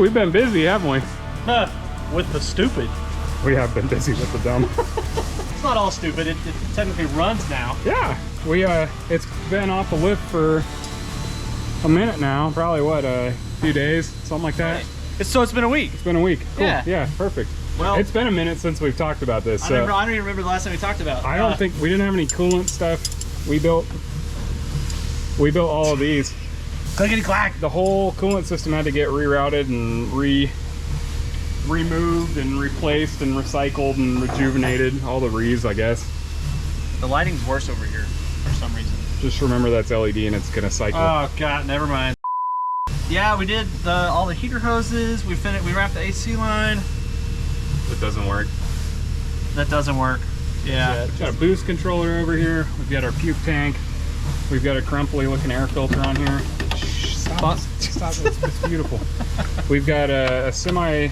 We've been busy, haven't we? With the stupid. We have been busy with the dumb. It's not all stupid. It technically runs now. Yeah, it's been off the lift for a minute now. Probably what, a few days, something like that. So it's been a week. It's been a week. Cool. Yeah, perfect. Well, it's been a minute since we've talked about this. I don't even remember the last time we talked about it. I don't think we didn't have any coolant stuff. We built all of these. Clickety clack. The whole coolant system had to get rerouted and removed and replaced and recycled and rejuvenated. All the re's, I guess. The lighting's worse over here for some reason. Just remember that's LED and it's gonna cycle. Oh god, never mind. Yeah, we did all the heater hoses. We wrapped the AC line. It doesn't work. That doesn't work. Yeah. We've got a boost controller over here. We've got our puke tank. We've got a crumply looking air filter on here. Shh, stop. It's beautiful. We've got a semi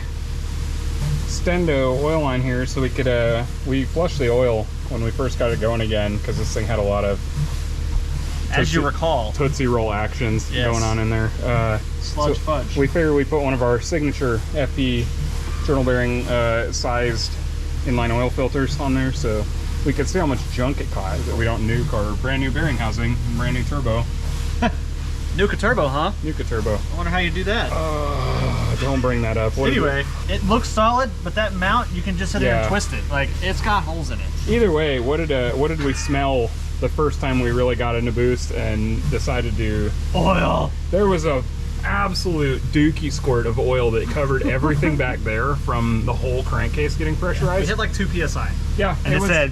stendo oil line here, so we could we flushed the oil when we first got it going again because this thing had a lot of, as you recall, Tootsie Roll actions going on in there. Sludge fudge. We figured we put one of our signature FP journal bearing sized inline oil filters on there, so we could see how much junk it caught that we don't nuke our brand new bearing housing, brand new turbo. Nuke a turbo, huh? Nuke a turbo. I wonder how you do that. Don't bring that up. Anyway, it looks solid, but that mount, you can just sit there and twist it. Like, it's got holes in it. Either way, what did we smell the first time we really got into boost and decided to oil? There was a absolute dookie squirt of oil that covered everything back there from the whole crankcase getting pressurized. We hit like 2 psi. Yeah, and it said,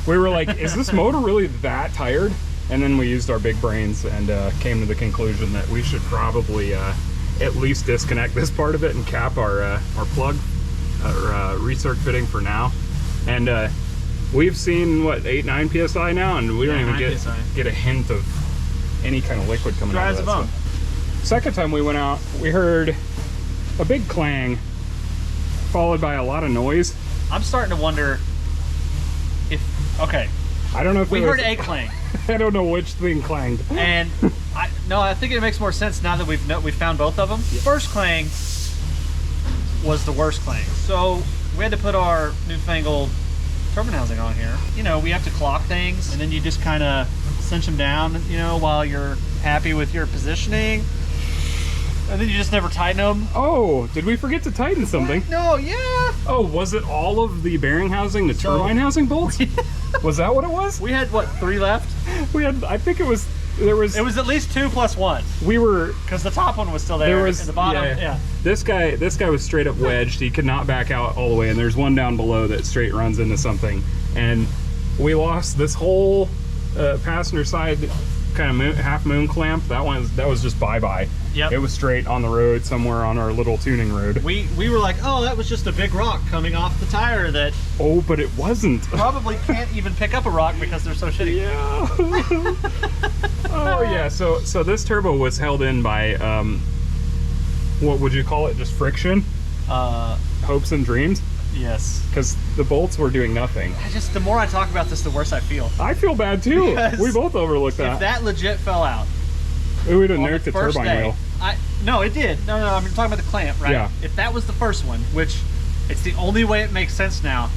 we were like, is this motor really that tired? And then we used our big brains and came to the conclusion that we should probably at least disconnect this part of it and cap our plug, our recirc fitting for now. And we've seen what, 8-9 psi now, and we don't even get a hint of any kind of liquid coming out of that stuff. Second time we went out, we heard a big clang followed by a lot of noise. I'm starting to wonder if, okay, I don't know if we heard a clang. I don't know which thing clanged. And I think it makes more sense now that we've found both of them. The first clang was the worst clang. So we had to put our newfangled turbine housing on here. You know, we have to clock things, and then you just kind of cinch them down, you know, while you're happy with your positioning. And then you just never tighten them. Oh, did we forget to tighten something? What? No, yeah. Oh, was it all of the bearing housing, the turbine housing bolts? Was that what it was? We had, what, 3 left? We had, I think it was at least 2 plus 1. We were, because the top one was still there, and the bottom, yeah. This guy was straight up wedged. He could not back out all the way, and there's one down below that straight runs into something. And we lost this whole passenger side kind of half moon clamp. That was just bye-bye. Yep. It was straight on the road somewhere on our little tuning road. We were like, oh, that was just a big rock coming off the tire that... Oh, but it wasn't. Probably can't even pick up a rock because they're so shitty. Yeah. Oh, yeah. So this turbo was held in by, what would you call it? Just friction? Hopes and dreams? Yes. Because the bolts were doing nothing. The more I talk about this, the worse I feel. I feel bad too. We both overlooked that. If that legit fell out, we would have nuked the turbine wheel. No, it did. No, I'm talking about the clamp, right? Yeah. If that was the first one, which it's the only way it makes sense now.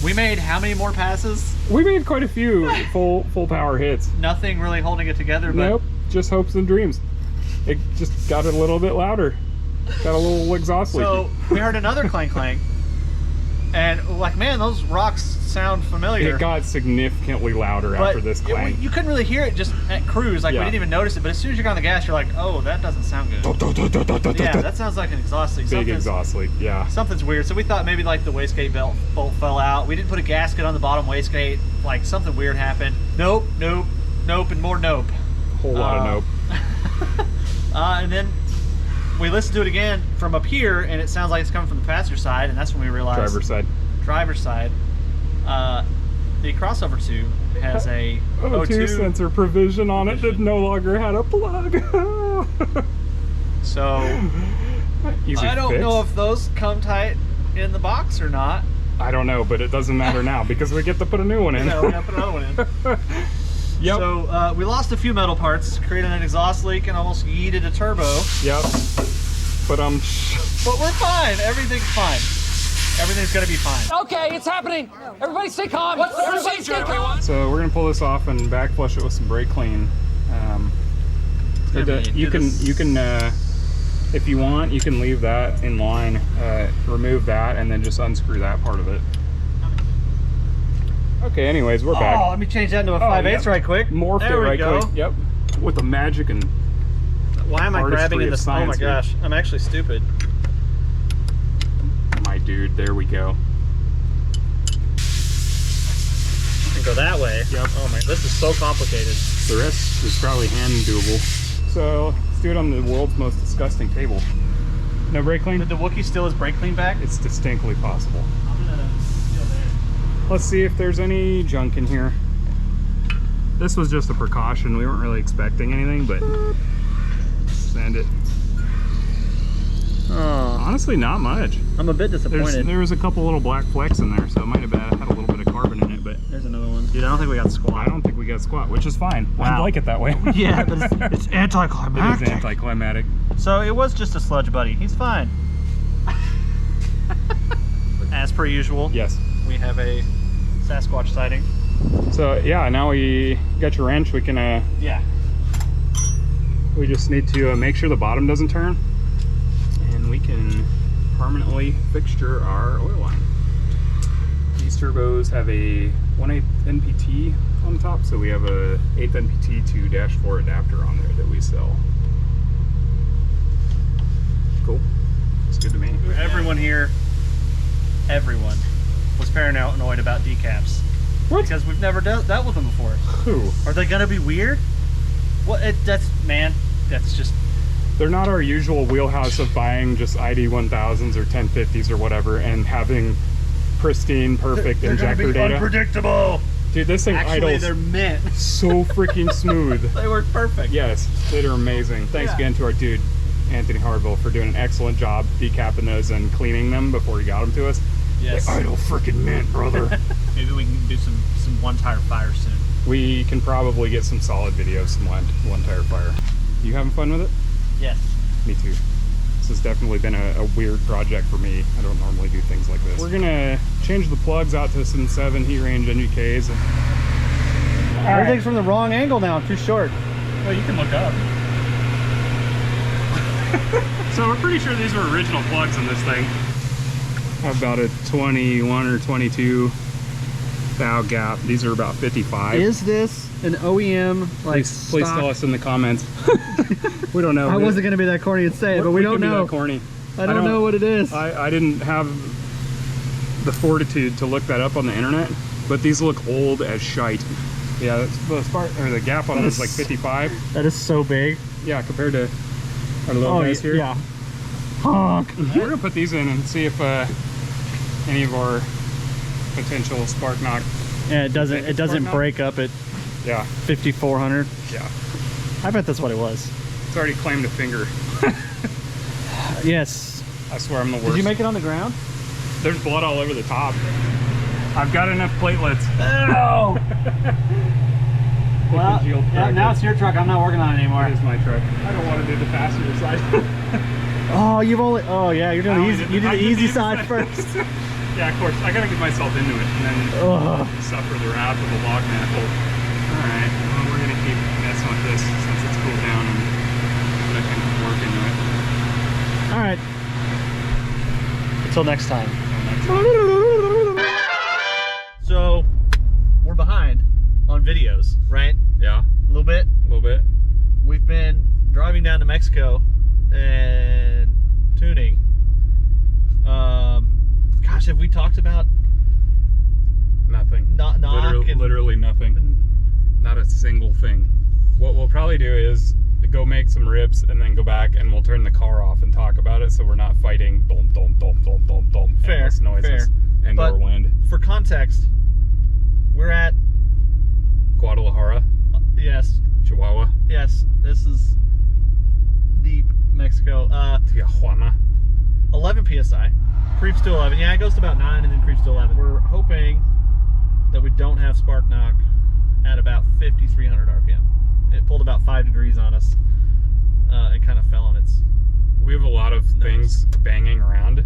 We made how many more passes? We made quite a few full power hits. Nothing really holding it together. But nope, just hopes and dreams. It just got a little bit louder. Got a little exhaust leak. So we heard another clang clang. And like, man, those rocks sound familiar. It got significantly louder after this clang. You couldn't really hear it just at cruise, like we didn't even notice it. But as soon as you got on the gas, you're like, oh, that doesn't sound good. Yeah, that sounds like an exhaust leak. Big exhaust leak, yeah. Something's weird. So we thought maybe like the wastegate bolt fell out. We didn't put a gasket on the bottom wastegate. Like something weird happened. Nope, and more nope. Whole lot of nope. And then we listened to it again from up here, and it sounds like it's coming from the passenger side, and that's when we realized... Driver's side. The crossover tube has a O2 sensor provision on it that no longer had a plug. So, I don't know if those come tight in the box or not. I don't know, but it doesn't matter now because we get to put a new one in. Yeah, we got to put another one in. Yep. So we lost a few metal parts, created an exhaust leak, and almost yeeted a turbo. Yep. But But we're fine. Everything's fine. Everything's gonna be fine. Okay, it's happening. Everybody stay calm. What's the procedure, everyone? So we're gonna pull this off and back flush it with some brake clean. You can if you want, you can leave that in line, remove that, and then just unscrew that part of it. Okay, anyways, we're back. Oh, let me change that into a 5/8 right quick. Morphed there it we right go. quick. Yep. With the magic and why am I grabbing in this? Oh my gosh, I'm actually stupid. My dude, there we go. You can go that way. Yep. Oh my, this is so complicated. The rest is probably hand doable. So let's do it on the world's most disgusting table. No brake clean? Did the Wookiee steal his brake clean back? It's distinctly possible. I'm gonna steal there. Let's see if there's any junk in here. This was just a precaution. We weren't really expecting anything, but send it. Oh, honestly, not much. I'm a bit disappointed. There was a couple little black flecks in there, so it might have had a little bit of carbon in it, but there's another one. Dude, I don't think we got squat. I don't think we got squat, which is fine. Wow. I like it that way. Yeah, but it's anticlimactic. It is anticlimactic. So it was just a sludge buddy. He's fine. As per usual. Yes. We have a Sasquatch sighting. So yeah, now we got your wrench. We can yeah. We just need to make sure the bottom doesn't turn, and we can permanently fixture our oil line. These turbos have a 1/8 NPT on top, so we have a 1/8 NPT to -4 adapter on there that we sell. Cool. It's good to me. Everyone here, everyone was paranoid about decaps. What? Because we've never dealt with them before. Who? Are they gonna be weird? What? That's just. They're not our usual wheelhouse of buying just ID 1000s or 1050s or whatever and having pristine, perfect injector data. Unpredictable. Dude, this thing Actually, idles they're mint. so freaking smooth. They work perfect. Yes, they're amazing. Thanks again to our dude, Anthony Harville, for doing an excellent job decapping those and cleaning them before he got them to us. Yes. They idle freaking mint, brother. Maybe we can do some one tire fire soon. We can probably get some solid video of some one tire fire. You having fun with it? Yes. Me too. This has definitely been a weird project for me. I don't normally do things like this. We're gonna change the plugs out to some 7 heat range NGKs. Everything's from the wrong angle now. Too short. Well, you can look up. So we're pretty sure these were original plugs in this thing. About a 21 or 22 thou gap. These are about 55. Is this an OEM like Please tell us in the comments. We don't know. I wasn't gonna be that corny and say it, but we don't know. That corny. I don't know what it is. I didn't have the fortitude to look that up on the internet, but these look old as shite. Yeah, the gap on this is like 55. That is so big. Yeah, compared to our little guys here. Yeah. Honk. We're gonna put these in and see if any of our potential spark knock. Yeah, it doesn't break up at 5400. Yeah. I bet that's what it was. It's already claimed a finger. Yes. I swear I'm the worst. Did you make it on the ground? There's blood all over the top. I've got enough platelets. Oh! Well, yeah, now it's your truck. I'm not working on it anymore. It is my truck. I don't want to do the passenger side. Oh, yeah, you're doing the easy side first. Yeah, of course. I gotta get myself into it and then suffer the wrath of the log manifold. Alright, well, we're gonna keep messing with this since it's cooled down and I can work into it. Alright. Until next time. So, we're behind on videos, right? Yeah. A little bit? A little bit. We've been driving down to Mexico and tuning. Gosh, have we talked about nothing? Literally nothing. Not a single thing. What we'll probably do is go make some rips and then go back and we'll turn the car off and talk about it so we're not fighting dom dom dom dom dom dom endless noises and more wind. For context, we're at Guadalajara. Yes. Chihuahua. Yes, this is deep Mexico. Tijuana. 11 psi. Creeps to 11. Yeah, it goes to about 9 and then creeps to 11. We're hoping that we don't have spark knock at about 5,300 RPM. It pulled about 5 degrees on us and kind of fell on its We have a lot of things banging around,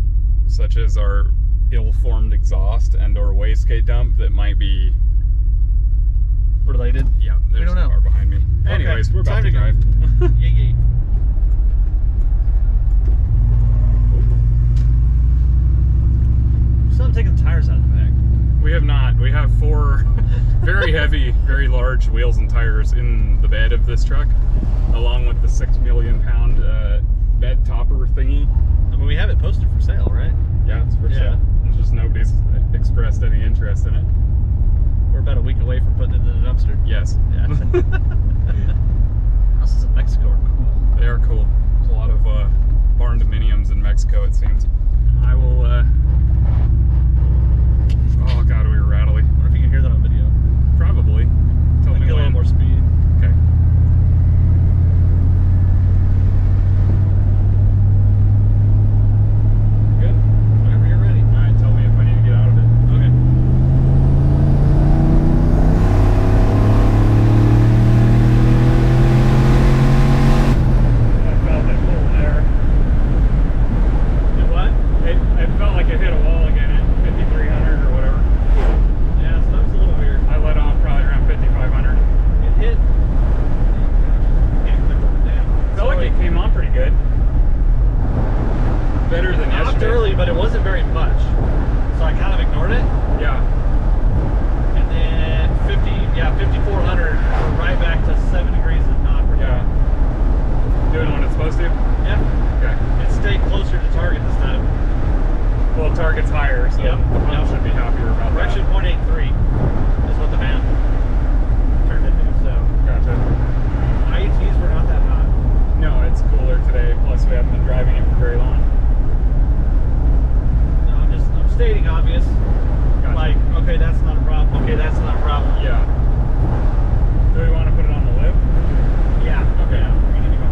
such as our ill-formed exhaust and or wastegate dump that might be related. Yeah, there's don't a know. car behind me. Okay, Anyways, we're about time to to go. drive. Yay. Still haven't taken the tires out of the back. We have not. We have 4 very heavy, very large wheels and tires in the bed of this truck, along with the 6 million pound bed topper thingy. I mean, we have it posted for sale, right? Yeah, it's for sale. It's just nobody's expressed any interest in it. We're about a week away from putting it in the dumpster. Yes. Yeah. Houses in Mexico are cool. They are cool. There's a lot of barn dominiums in Mexico, it seems. I will, oh god, we were rattly. I wonder if you can hear that on video. Probably. Tell me Get a little when. more speed. Okay. Good? Whenever you're ready. Alright, tell me if I need to get out of it. Okay. I felt it pull there. Did what? It felt like it hit a wall again at 5,300 or whatever. Yeah, so that was a little weird. I let off probably around 5,500. It hit. Can't click it down. Felt like it came on pretty good. Better than Popped yesterday. early, but it wasn't very much. So I kind of ignored it. Yeah. And then 5,400, we're right back to 7 degrees of knock. Yeah. Doing what it's supposed to? Yeah. Okay. It stayed closer to target this time. Well, target's higher, so Yep. the pump Yep. should be happier about We're actually that. 0.83 is what the van turned into. So Gotcha. IETs were not that hot. No, it's cooler today, plus we haven't been driving it for very long. No, I'm stating obvious. Gotcha. Like, okay, that's not a problem. Okay, that's not a problem. Yeah. Do we want to put it on the lip? Yeah. Okay. Yeah, we're gonna go.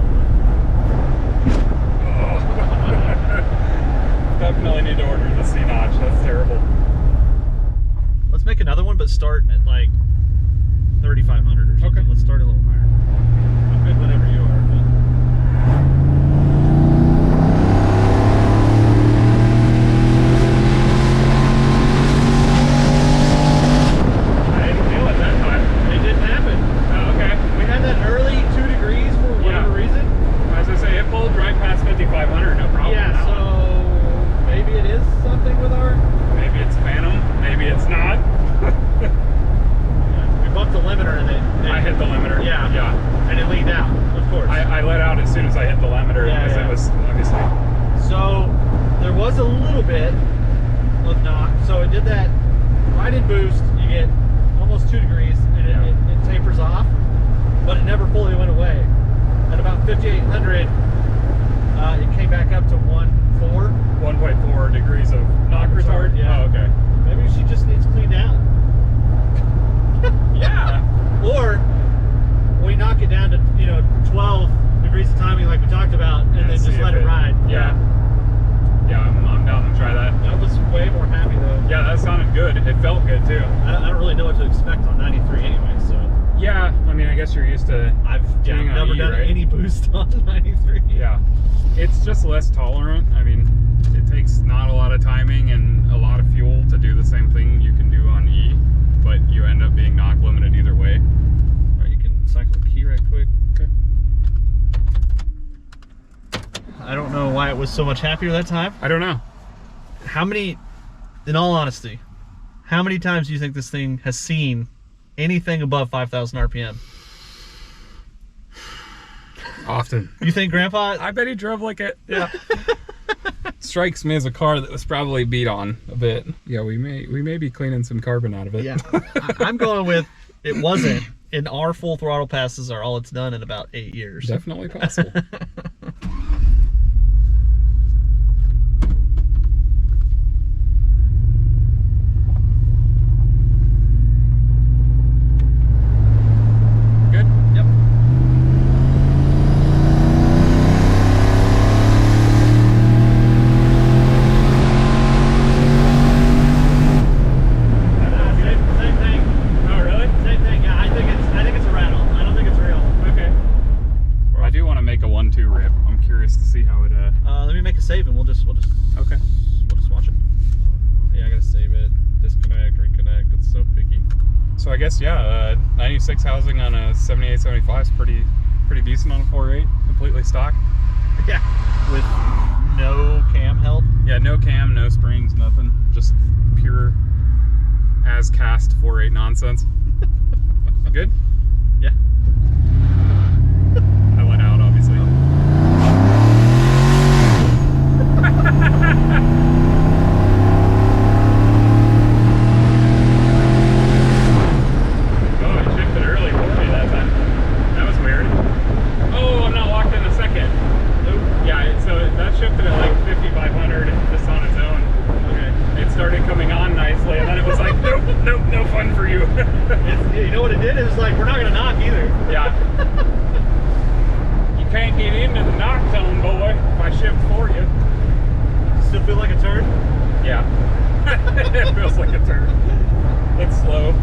Definitely need to order the C-notch. That's terrible. Let's make another one, but start at like 3,500 or something. Okay. Let's start a little higher. I'm good whenever you are. I didn't feel it that time. It didn't happen. Oh, okay. We had that early 2 degrees for whatever reason. As I say, it pulled right past 5,500, no problem. Yeah, now. so maybe it is something with our. Maybe it's Phantom, maybe it's not. We bumped the limiter and it I hit the limiter. Yeah. Yeah. And it leaned out, of course. I let out as soon as I hit the limiter Yeah, because yeah. it was obviously. So there was a little bit of knock. So it did that right in boost. You get almost 2 degrees and it tapers off, but it never fully went away. At about 5,800, it came back up to 1.4 degrees of knock retard. Yeah. Oh, okay. Maybe she just needs cleaned down. Yeah. Or we knock it down to 12 degrees of timing like we talked about, and then see just if let it ride. Yeah. Yeah, I'm down to try that. That was way more happy though. Yeah, that sounded good. It felt good too. I don't really know what to expect on 93 anyway, so Yeah, I mean, I guess you're used to. I've Tuning on never E, done right? any boost on 93. Yeah, it's just less tolerant. I mean, it takes not a lot of timing and a lot of fuel to do the same thing you can do on E, but you end up being knock limited either way. All right, you can cycle the key right quick. Okay. I don't know why it was so much happier that time. I don't know. How many, in all honesty, how many times do you think this thing has seen anything above 5,000 RPM? Often. You think Grandpa? I bet he drove like it. Yeah. Strikes me as a car that was probably beat on a bit. Yeah, we may be cleaning some carbon out of it. Yeah. I'm going with it wasn't. And our full throttle passes are all it's done in about 8 years. Definitely possible. Good? Yep. Same thing. Oh, really? Same thing. Yeah, I think it's a rattle. I don't think it's real. Okay. I do want to make a 1-2 just Okay. watch it. Yeah, I gotta save it. Disconnect, reconnect. It's so picky. So I guess, yeah, 96 housing on a 78, 75 is pretty decent on a 4.8, completely stock. Yeah. With no cam held. Yeah, no cam, no springs, nothing. Just pure as cast 4.8 nonsense. Good? Yeah. I let out, obviously. Oh, it shifted early for me that time. That was weird. Oh, I'm not locked in a second. Nope. Yeah, so that shifted at like 5,500 just on its own. Okay. It started coming on nicely, and then it was like, nope, nope, no fun for you. You know what it did? It was like, we're not gonna knock either. Yeah. You can't get into the knock zone, boy, if I shift for you. Still feel like a turn? Yeah. It feels like a turn. It's slow.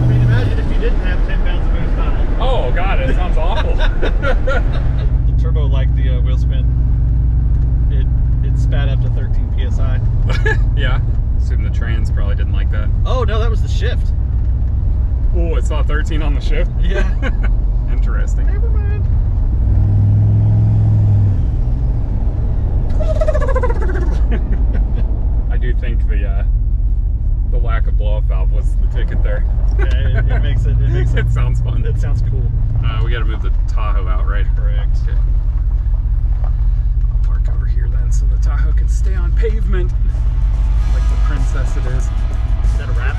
I mean, imagine if you didn't have 10 pounds of boost on it. Oh, God, it sounds awful. The turbo, like the wheel spin, it spat up to 13 psi. Yeah. Assume the trans probably didn't like that. Oh no, that was the shift. Oh, it saw 13 on the shift? Yeah. Interesting. Never mind. I do think the lack of blow-off valve was the ticket there. Yeah, it makes it. It sounds fun. It sounds cool. We got to move the Tahoe out, right? Correct. Okay. I'll park over here then, so the Tahoe can stay on pavement, like the princess it is. Is that a wrap?